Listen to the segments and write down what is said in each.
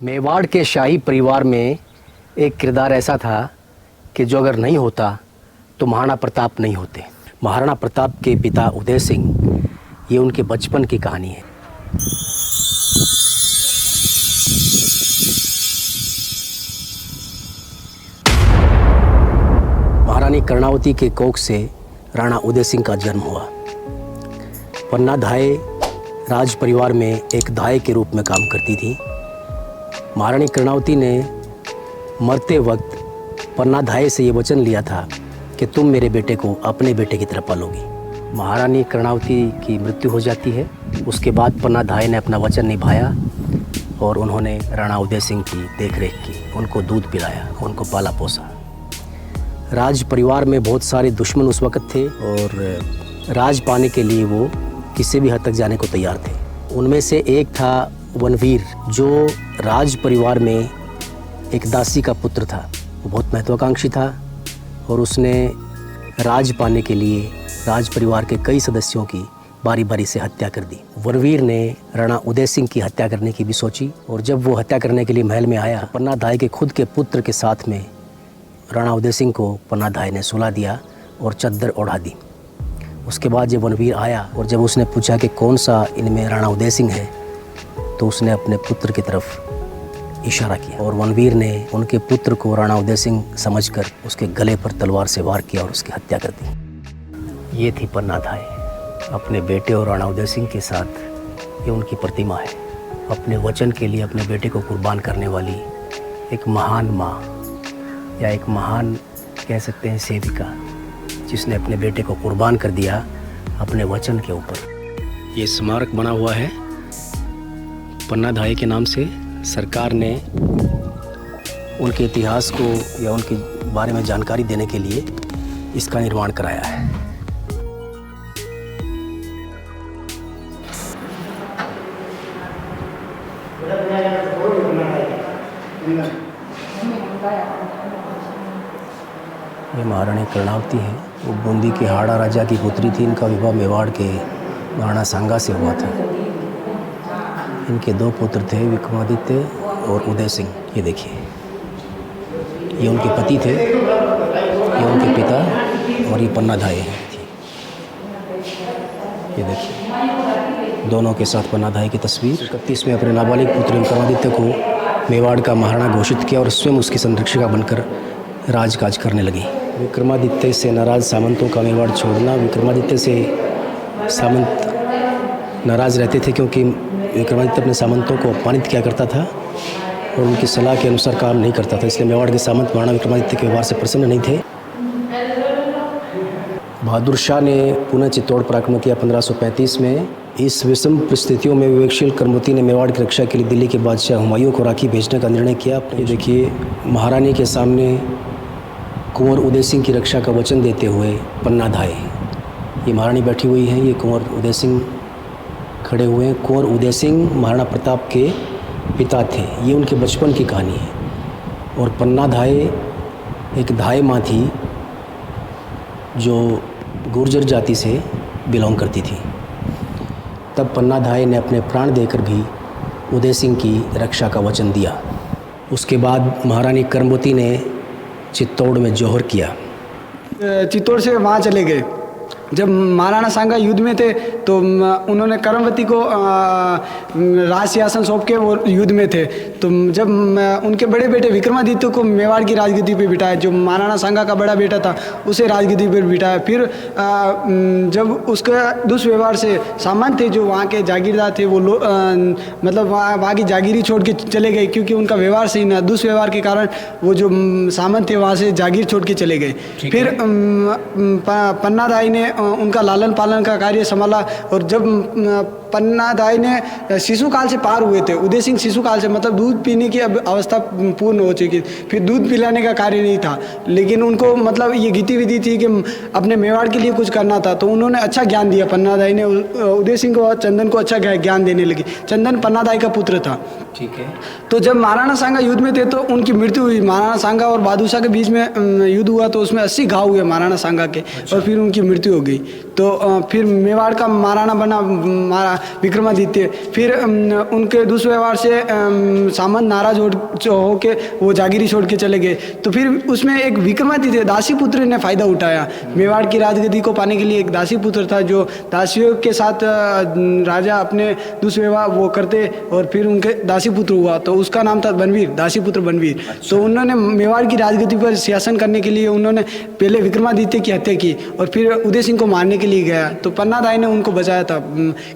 मेवाड़ के शाही परिवार में एक किरदार ऐसा था कि जो अगर नहीं होता तो महाराणा प्रताप नहीं होते। महाराणा प्रताप के पिता उदय सिंह, ये उनके बचपन की कहानी है। महारानी कर्णावती के कोख से राणा उदय सिंह का जन्म हुआ। पन्ना धाय राज परिवार में एक धाय के रूप में काम करती थी। महारानी कर्णावती ने मरते वक्त पन्ना धाय से ये वचन लिया था कि तुम मेरे बेटे को अपने बेटे की तरह पालोगी। महारानी कर्णावती की मृत्यु हो जाती है। उसके बाद पन्ना धाय ने अपना वचन निभाया और उन्होंने राणा उदय सिंह की देखरेख की, उनको दूध पिलाया, उनको पाला पोसा। राज परिवार में बहुत सारे दुश्मन उस वक़्त थे और राज पाने के लिए वो किसी भी हद तक जाने को तैयार थे। उनमें से एक था वनवीर, जो राज परिवार में एक दासी का पुत्र था। वो बहुत महत्वाकांक्षी था और उसने राज पाने के लिए राज परिवार के कई सदस्यों की बारी बारी से हत्या कर दी। वनवीर ने राणा उदय सिंह की हत्या करने की भी सोची और जब वो हत्या करने के लिए महल में आया, पन्ना धाय के खुद के पुत्र के साथ में राणा उदय सिंह को पन्ना धाय ने सुला दिया और चद्दर ओढ़ा दी। उसके बाद जब वनवीर आया और जब उसने पूछा कि कौन सा इनमें राणा उदय सिंह है, तो उसने अपने पुत्र की तरफ इशारा किया और वनवीर ने उनके पुत्र को राणा उदय सिंह समझकर उसके गले पर तलवार से वार किया और उसकी हत्या कर दी। ये थी पन्ना धाय, अपने बेटे और राणा उदय सिंह के साथ ये उनकी प्रतिमा है। अपने वचन के लिए अपने बेटे को कुर्बान करने वाली एक महान माँ या एक महान कह सकते हैं सेविका, जिसने अपने बेटे को कुर्बान कर दिया अपने वचन के ऊपर। ये स्मारक बना हुआ है पन्ना धाय के नाम से। सरकार ने उनके इतिहास को या उनके बारे में जानकारी देने के लिए इसका निर्माण कराया है। ये महारानी कर्णावती है। वो बूंदी के हाड़ा राजा की पुत्री थी। इनका विवाह मेवाड़ के महाराणा सांगा से हुआ था। इनके दो पुत्र थे, विक्रमादित्य और उदय सिंह। ये देखिए, ये उनके पति थे, ये उनके पिता और ये पन्ना धाय है। ये देखिए, दोनों के साथ पन्ना धाय की तस्वीर। 31 में अपने नाबालिग पुत्र विक्रमादित्य को मेवाड़ का महाराणा घोषित किया और स्वयं उसकी संरक्षिका बनकर राजकाज करने लगी। विक्रमादित्य से नाराज सामंतों का मेवाड़ छोड़ना। विक्रमादित्य से सामंत नाराज़ रहते थे क्योंकि विक्रमादित्य अपने सामंतों को अपमानित किया करता था और उनकी सलाह के अनुसार काम नहीं करता था। इसलिए मेवाड़ के सामंत महाराणा विक्रमादित्य के व्यवहार से प्रसन्न नहीं थे। बहादुर शाह ने पुनः चित्तौड़ पर आक्रमण किया 1535 में। इस विषम परिस्थितियों में विवेकशील कर्मवती ने मेवाड़ की रक्षा के लिए दिल्ली के बादशाह हुमायूं को राखी भेजने का निर्णय किया। ये देखिए, महारानी के सामने कुंवर उदय सिंह की रक्षा का वचन देते हुए पन्ना धाय, ये महारानी बैठी हुई है, ये कुंवर उदय सिंह खड़े हुए हैं। कुंवर उदय सिंह महाराणा प्रताप के पिता थे। ये उनके बचपन की कहानी है। और पन्ना धाय एक धाय माँ थी जो गुर्जर जाति से बिलोंग करती थी। तब पन्ना धाय ने अपने प्राण देकर भी उदय सिंह की रक्षा का वचन दिया। उसके बाद महारानी कर्मवती ने चित्तौड़ में जौहर किया। चित्तौड़ से वहाँ चले गए। जब महाराणा सांगा युद्ध में थे तो उन्होंने कर्मवती को राज सिंहासन सौंप के वो युद्ध में थे। तो जब उनके बड़े बेटे विक्रमादित्य को मेवाड़ की राजगद्दी पे बिठाया, जो महाराणा सांगा का बड़ा बेटा था उसे राजगद्दी पर बिठाया। फिर जब उसका दुष्व्यवहार से सामंत थे, जो वहाँ के जागीरदार थे, वो मतलब वहाँ की जागीरी छोड़ के चले गए क्योंकि उनका व्यवहार सही ना, दुष्व्यवहार के कारण वो जो सामंत थे वहाँ से जागीर छोड़ के चले गए। फिर पन्ना धाय ने उनका लालन पालन का कार्य संभाला और जब पन्ना धाय ने शिशु काल से पार हुए थे, उदय सिंह शिशु काल से मतलब दूध पीने की अवस्था पूर्ण हो चुकी थी। फिर दूध पिलाने का कार्य नहीं था, लेकिन उनको मतलब ये गतिविधि थी कि अपने मेवाड़ के लिए कुछ करना था। तो उन्होंने अच्छा ज्ञान दिया। पन्ना धाय ने उदय सिंह को, चंदन को अच्छा ज्ञान देने लगी। चंदन पन्ना धाय का पुत्र था। ठीक है। तो जब महाराणा सांगा युद्ध में थे तो उनकी मृत्यु हुई। महाराणा सांगा और बहादुर शाह के बीच में युद्ध हुआ तो उसमें 80 घाव हुए महाराणा सांगा के। अच्छा। और फिर उनकी मृत्यु हो गई। तो फिर मेवाड़ का महाराणा बना विक्रमादित्य। फिर उनके दुष्व्यवहार से सामंत नाराज हो के वो जागीरी छोड़ के चले गए। तो फिर उसमें एक विक्रमादित्य दासी पुत्र ने फ़ायदा उठाया। मेवाड़ की राजगद्दी को पाने के लिए एक दासी पुत्र था जो दासियों के साथ राजा अपने दुष्व्यवहार वो करते और फिर उनके दासी पुत्र हुआ तो उसका नाम था बनवीर, दासी पुत्र बनवीर। अच्छा। तो उन्होंने मेवाड़ की राजगद्दी पर शासन करने के लिए उन्होंने पहले विक्रमादित्य की हत्या की और फिर उदय सिंह को मारने के लिए गया। तो पन्ना दाई ने उनको बचाया था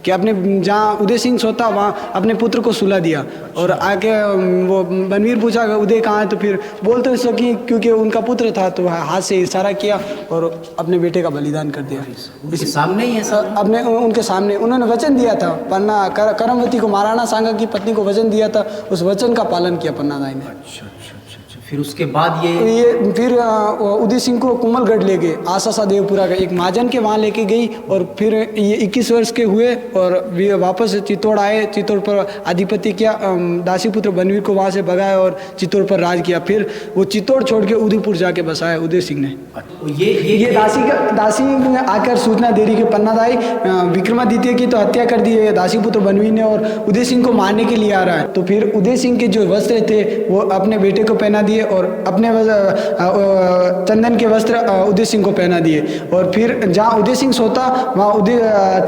कि अपने जहाँ उदय सिंह सोता वहाँ अपने पुत्र को सुला दिया। अच्छा। और आके वो बनवीर पूछा उदय कहाँ है तो फिर बोलते सकी क्योंकि उनका पुत्र था तो हाथ से इशारा किया और अपने बेटे का बलिदान कर दिया। इसके सामने ही ऐसा अपने उनके सामने उन्होंने वचन दिया था। पन्ना करमवती को महाराणा सांगा की पत्नी को वचन दिया था, उस वचन का पालन किया पन्ना दाई ने। अच्छा। फिर उसके बाद ये फिर उदय सिंह को कुंभलगढ़ ले गए। आसा देवपुरा का एक महाजन के वहाँ लेके गई और फिर ये 21 वर्ष के हुए और वापस चित्तौड़ आए। चित्तौड़ पर आधिपत्य किया। दासीपुत्र बनवीर को वहाँ से भगाया और चित्तौड़ पर राज किया। फिर वो चित्तौड़ छोड़ के उदयपुर जाके बसाया उदय सिंह ने। ये दासी ने आकर सूचना दे रही कि पन्ना दाई विक्रमादित्य की तो हत्या कर दी है दासीपुत्र बनवीर ने और उदय सिंह को मारने के लिए आ रहा है। तो फिर उदय सिंह के जो वस्त्र थे वो अपने बेटे को पहना दिए और अपने चंदन के वस्त्र उदय सिंह को पहना दिए। और फिर जहाँ उदय सिंह सोता वहाँ उदय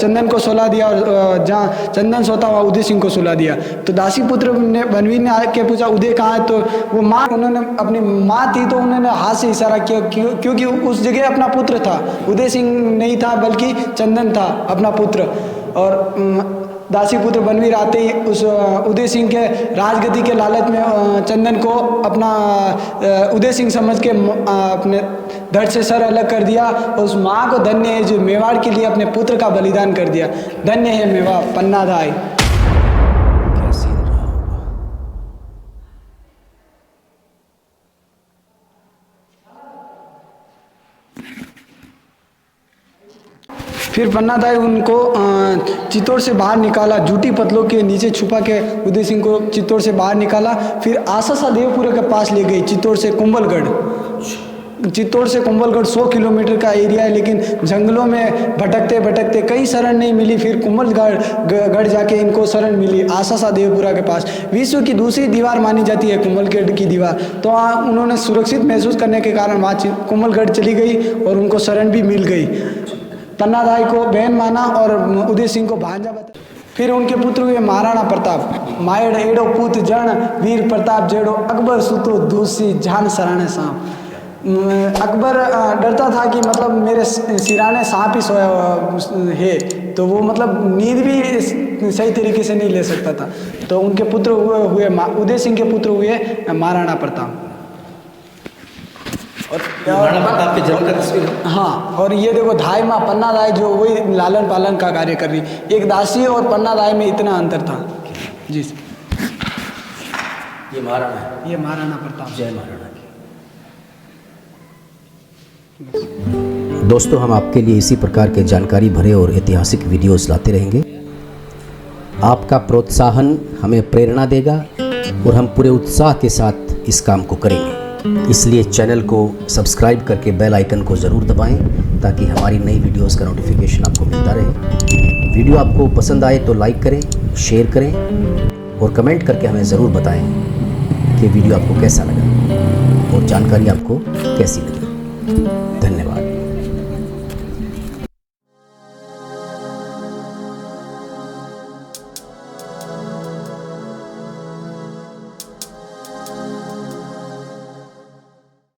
चंदन को सुला दिया और जहाँ चंदन सोता वहाँ उदय सिंह को सुला दिया। तो दासी पुत्र ने बनवीर ने आके पूछा उदय कहाँ है तो वो माँ उन्होंने अपनी माँ थी तो उन्होंने हाथ से इशारा किया क्योंकि उस जगह अपना पुत्र था। उदय सिंह नहीं था बल्कि चंदन था अपना पुत्र। और दासी पुत्र बनवीर आते ही उस उदय सिंह के राजगद्दी के लालच में चंदन को अपना उदय सिंह समझ के अपने धड़ से सर अलग कर दिया। और उस माँ को धन्य है जो मेवाड़ के लिए अपने पुत्र का बलिदान कर दिया। धन्य है मेवा पन्ना दाई। फिर पन्ना दाई उनको चित्तौड़ से बाहर निकाला। जूटी पतलों के नीचे छुपा के उदय सिंह को चित्तौड़ से बाहर निकाला। फिर आसा देवपुरा के पास ले गई चित्तौड़ से कुंभलगढ़। चित्तौड़ से कुंभलगढ़ 100 किलोमीटर का एरिया है लेकिन जंगलों में भटकते भटकते कहीं शरण नहीं मिली। फिर कुंभलगढ़ जाके इनको शरण मिली आसा देवपुरा के पास। विश्व की दूसरी दीवार मानी जाती है कुंभलगढ़ की दीवार। तो वहाँ उन्होंने सुरक्षित महसूस करने के कारण वहाँ कुंभलगढ़ चली गई और उनको शरण भी मिल गई। पन्ना दाई को बहन माना और उदय सिंह को भांजा बताया। फिर उनके पुत्र हुए महाराणा प्रताप। मायड़ एडो पूत जन वीर प्रताप जेड़ो अकबर सुतो दूसी जान सराने सांप। अकबर डरता था कि मतलब मेरे सिराने सांप ही सोया है तो वो मतलब नींद भी सही तरीके से नहीं ले सकता था। तो उनके पुत्र हुए उदय सिंह के पुत्र हुए महाराणा प्रताप। और महाराणा प्रताप के जन्म का तस्वीर। हाँ, और ये देखो धाई माँ पन्ना दाई जो वही लालन पालन का कार्य कर रही। एक दासी और पन्ना दाई में इतना अंतर था। जी ये महाराणा है। ये महाराणा प्रताप। जय महाराणा की। दोस्तों हम आपके लिए इसी प्रकार के जानकारी भरे और ऐतिहासिक वीडियोस लाते रहेंगे। आपका प्रोत्साहन हमें प्रेरणा देगा और हम पूरे उत्साह के साथ इस काम को करेंगे। इसलिए चैनल को सब्सक्राइब करके बेल आइकन को ज़रूर दबाएं ताकि हमारी नई वीडियोस का नोटिफिकेशन आपको मिलता रहे। वीडियो आपको पसंद आए तो लाइक करें, शेयर करें और कमेंट करके हमें ज़रूर बताएं कि वीडियो आपको कैसा लगा और जानकारी आपको कैसी लगी। धन्यवाद।